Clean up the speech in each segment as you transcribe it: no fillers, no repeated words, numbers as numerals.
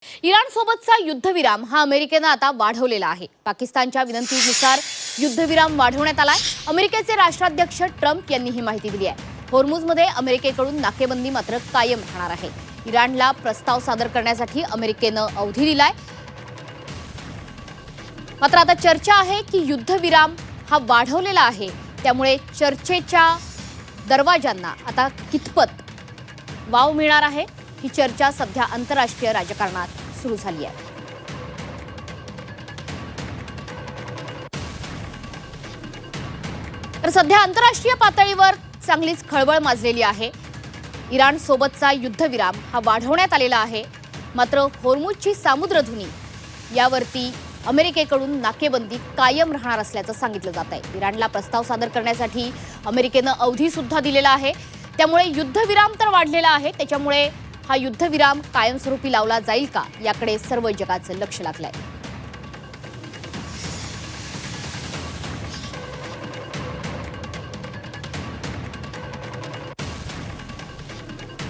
इराणसोबतचा युद्धविराम हा अमेरिकेने आता वाढवलेला आहे। पाकिस्तानच्या विनंतीनुसार युद्धविराम वाढवण्यात आलाय। अमेरिकेचे राष्ट्राध्यक्ष ट्रम्प यांनी ही माहिती दिली आहे। होर्मुझमध्ये अमेरिकेकडून नाकेबंदी मात्र कायम राहणार आहे। इराणला प्रस्ताव सादर करण्यासाठी अमेरिकेने अवधी दिलाय। मात्र आता चर्चा आहे की युद्धविराम हा वाढवलेला आहे, त्यामुळे चर्चेच्या दरवाजांना आता कितपत वाव मिळणार आहे ही चर्चा सध्या आंतरराष्ट्रीय राजकारणात सुरू झाली आहे। तर सध्या आंतरराष्ट्रीय पातळीवर चांगलीच खळबळ माजलेली आहे। इराण सोबतचा युद्धविराम हा वाढवण्यात आलेला आहे, मात्र होर्मुझची सामुद्रधुनी यावरती अमेरिकेकडून नाकेबंदी कायम राहणार असल्याचं सांगितलं जात आहे। इराणला प्रस्ताव सादर करण्यासाठी अमेरिकेने अवधी सुद्धा दिलेला आहे, त्यामुळे युद्धविराम तर वाढलेला आहे, त्याच्यामुळे हा युद्धविराम कायमस्वरूपी लावला जाईल का याकडे सर्व जगाचं लक्ष लागलंय।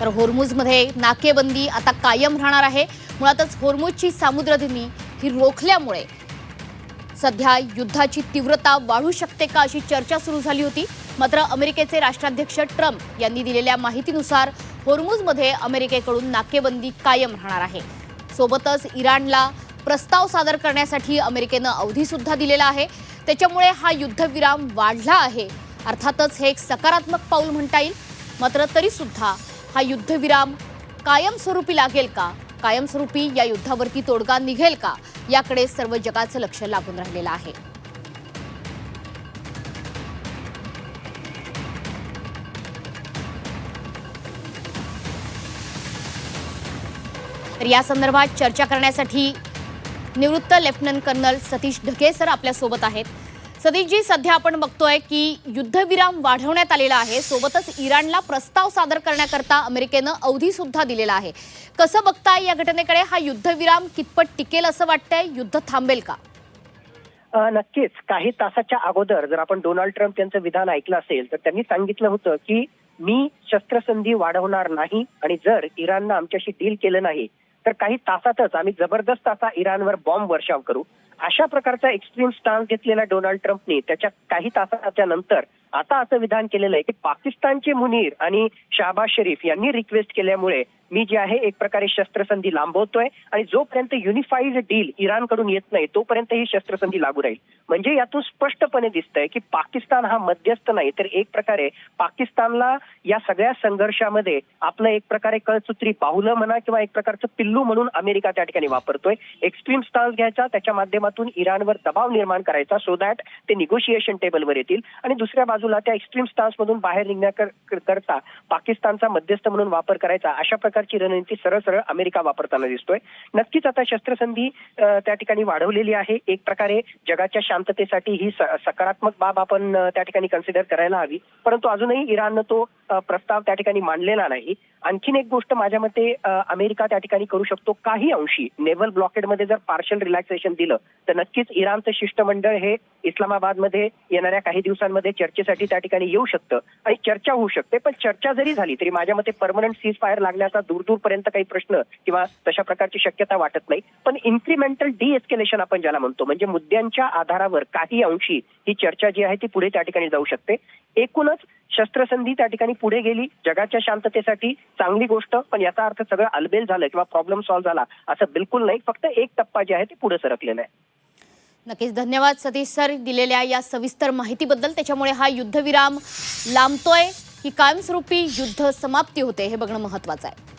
तर होर्मुझमध्ये नाकेबंदी आता कायम राहणार आहे। मुळातच होर्मुझची सामुद्रधुनी ही रोखल्यामुळे सध्या युद्धाची तीव्रता वाढू शकते का अशी चर्चा सुरू झाली होती। मात्र अमेरिकेचे राष्ट्राध्यक्ष ट्रम्प यांनी दिलेल्या माहितीनुसार होर्मुझमध्ये अमेरिकेकडून नाकेबंदी कायम राहणार आहे। सोबतच इराणला प्रस्ताव सादर करण्यासाठी अमेरिकेने अवधी सुद्धा दिलेला आहे, त्याच्यामुळे हा युद्धविराम वाढला आहे। अर्थातच हे एक सकारात्मक पाऊल म्हणता येईल। मात्र तरी सुद्धा हा युद्धविराम कायमस्वरूपी लागेल का, कायमस्वरूपी या युद्धावरती तोडगा निघेल का याकडे सर्व जगाचं लक्ष लागून राहिलेलं आहे। तर या संदर्भात चर्चा करण्यासाठी निवृत्त lieutenant colonel Satish Dhage sir आपल्या सोबत आहेत। सतीशजी, सध्या आपण बघतोय की युद्धविराम वाढवण्यात आलेला आहे, सोबतच इराणला प्रस्ताव सादर करण्याकरता अमेरिकेने अवधी सुद्धा दिलेला आहे। कसं बघताय या घटनेकडे? हा युद्धविराम कितपत टिकेल असं वाटतंय? युद्ध थांबेल का? नक्कीच काही तासाच्या अगोदर जर आपण डोनाल्ड ट्रम्प यांचं विधान ऐकलं असेल तर त्यांनी सांगितलं होतं की मी शस्त्रसंधी वाढवणार नाही आणि जर इराणनं आमच्याशी डील केलं नाही तर काही तासातच आम्ही जबरदस्त असा इराणवर बॉम्ब वर्षाव करू। अशा प्रकारचा एक्स्ट्रीम स्टान्स घेतलेला डोनाल्ड ट्रम्पने त्याच्या काही तासाच्या नंतर आता असं विधान केलेलं आहे की पाकिस्तानचे मुनीर आणि शहबाज शरीफ यांनी रिक्वेस्ट केल्यामुळे मी जे आहे एक प्रकारे शस्त्रसंधी लांबवतोय आणि जोपर्यंत युनिफाईड डील इराणकडून येत नाही तोपर्यंत ही शस्त्रसंधी लागू राहील। म्हणजे यातून स्पष्टपणे दिसतंय की पाकिस्तान हा मध्यस्थ नाही तर एक प्रकारे पाकिस्तानला या सगळ्या संघर्षामध्ये आपलं एक प्रकारे कळसूत्री पाहुलं म्हणा किंवा एक प्रकारचं पिल्लू म्हणून अमेरिका त्या ठिकाणी वापरतोय। एक्स्ट्रीम स्टान्स घ्यायचा, त्याच्या माध्यमातून इराणवर दबाव निर्माण करायचा सो दॅट ते निगोशिएशन टेबलवर येतील आणि दुसऱ्या बाजूला त्या एक्स्ट्रीम स्टान्स मधून बाहेर निघण्याकरता पाकिस्तानचा मध्यस्थ म्हणून वापर करायचा, अशा प्रकारची रणनीती सरळ सरळ अमेरिका वापरताना दिसतोय। नक्कीच आता शस्त्रसंधी त्या ठिकाणी वाढवलेली आहे। एक प्रकारे जगाच्या शांततेसाठी ही सकारात्मक बाब आपण त्या ठिकाणी कन्सिडर करायला हवी, परंतु अजूनही इराणनं तो प्रस्ताव त्या ठिकाणी मांडलेला नाही। आणखीन एक गोष्ट माझ्या मते अमेरिका त्या ठिकाणी करू शकतो, काही अंशी नेव्हल ब्लॉकेडमध्ये जर पार्शल रिलॅक्सेशन दिलं तर नक्कीच इराणचं शिष्टमंडळ हे इस्लामाबादमध्ये येणाऱ्या काही दिवसांमध्ये चर्चेसाठी त्या ठिकाणी येऊ शकतं आणि चर्चा होऊ शकते। पण चर्चा जरी झाली तरी माझ्या मते परमनंट सीज फायर लागण्याचा दूरपर्यंत काही प्रश्न किंवा तशा प्रकारची शक्यता वाटत नाही। पण इन्क्रिमेंटल डी एस्केलेशन आपण ज्याला म्हणतो, म्हणजे मुद्द्यांच्या आधारावर काही अंशी ही चर्चा जी आहे ती पुढे त्या ठिकाणी जाऊ शकते। एकूणच शस्त्रसंधी त्या ठिकाणी पुढे गेली जगाच्या शांततेसाठी चांगली गोष्ट, पण याचा अर्थ सगळं अलबेल झालं किंवा प्रॉब्लेम सॉल्व्ह झाला असं बिलकुल नाही। फक्त एक टप्पा जे आहे ते पुढे सरकलेला आहे। नक्कीच धन्यवाद सतीश सर दिलेल्या या सविस्तर माहितीबद्दल। त्याच्यामुळे हा युद्धविराम लांबतोय की कायमस्वरूपी युद्ध समाप्ती होते हे बघणं महत्त्वाचं आहे।